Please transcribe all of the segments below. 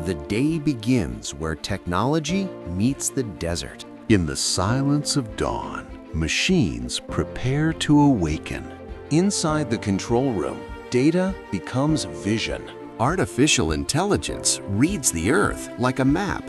The day begins where technology meets the desert. In the silence of dawn, machines prepare to awaken. Inside the control room, data becomes vision. Artificial intelligence reads the Earth like a map.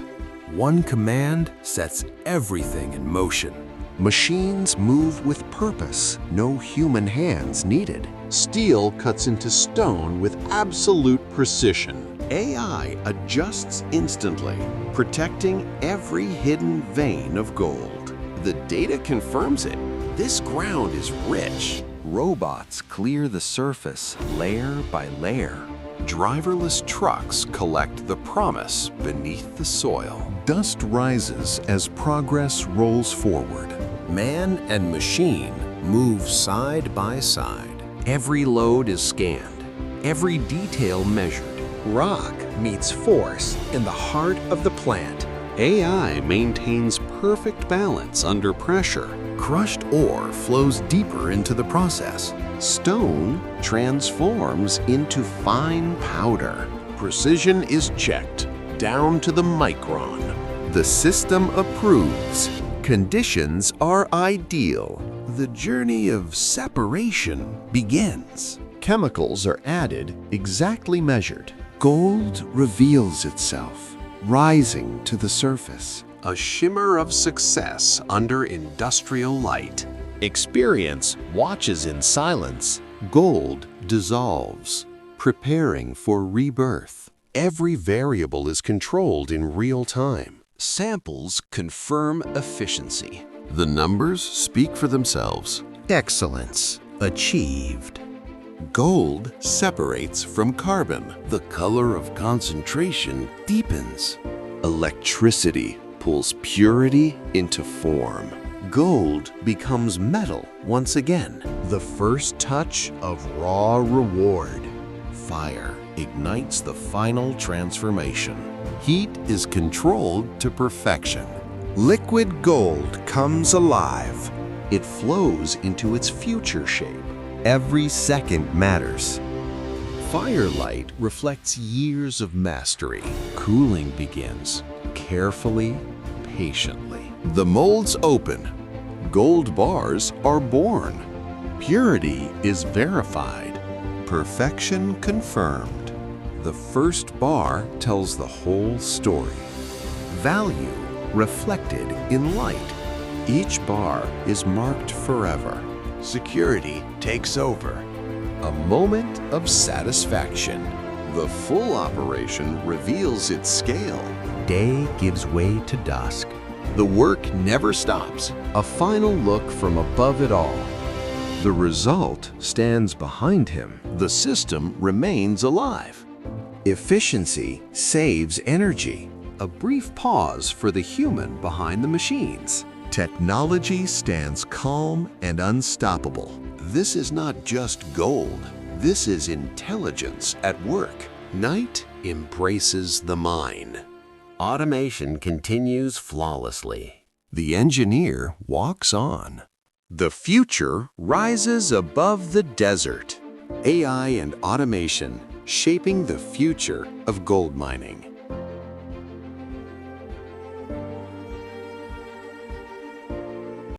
One command sets everything in motion. Machines move with purpose, no human hands needed. Steel cuts into stone with absolute precision. AI adjusts instantly, protecting every hidden vein of gold. The data confirms it. This ground is rich. Robots clear the surface layer by layer. Driverless trucks collect the promise beneath the soil. Dust rises as progress rolls forward. Man and machine move side by side. Every load is scanned, every detail measured. Rock meets force in the heart of the plant. AI maintains perfect balance under pressure. Crushed ore flows deeper into the process. Stone transforms into fine powder. Precision is checked, down to the micron. The system approves. Conditions are ideal. The journey of separation begins. Chemicals are added, exactly measured. Gold reveals itself, rising to the surface. A shimmer of success under industrial light. Experience watches in silence. Gold dissolves, preparing for rebirth. Every variable is controlled in real time. Samples confirm efficiency. The numbers speak for themselves. Excellence achieved. Gold separates from carbon. The color of concentration deepens. Electricity pulls purity into form. Gold becomes metal once again. The first touch of raw reward. Fire ignites the final transformation. Heat is controlled to perfection. Liquid gold comes alive. It flows into its future shape. Every second matters. Firelight reflects years of mastery. Cooling begins, carefully, patiently. The molds open. Gold bars are born. Purity is verified. Perfection confirmed. The first bar tells the whole story. Value reflected in light. Each bar is marked forever. Security takes over. A moment of satisfaction. The full operation reveals its scale. Day gives way to dusk. The work never stops. A final look from above it all. The result stands behind him. The system remains alive. Efficiency saves energy. A brief pause for the human behind the machines. Technology stands calm and unstoppable. This is not just gold. This is intelligence at work. Night embraces the mine. Automation continues flawlessly. The engineer walks on. The future rises above the desert. AI and automation shaping the future of gold mining.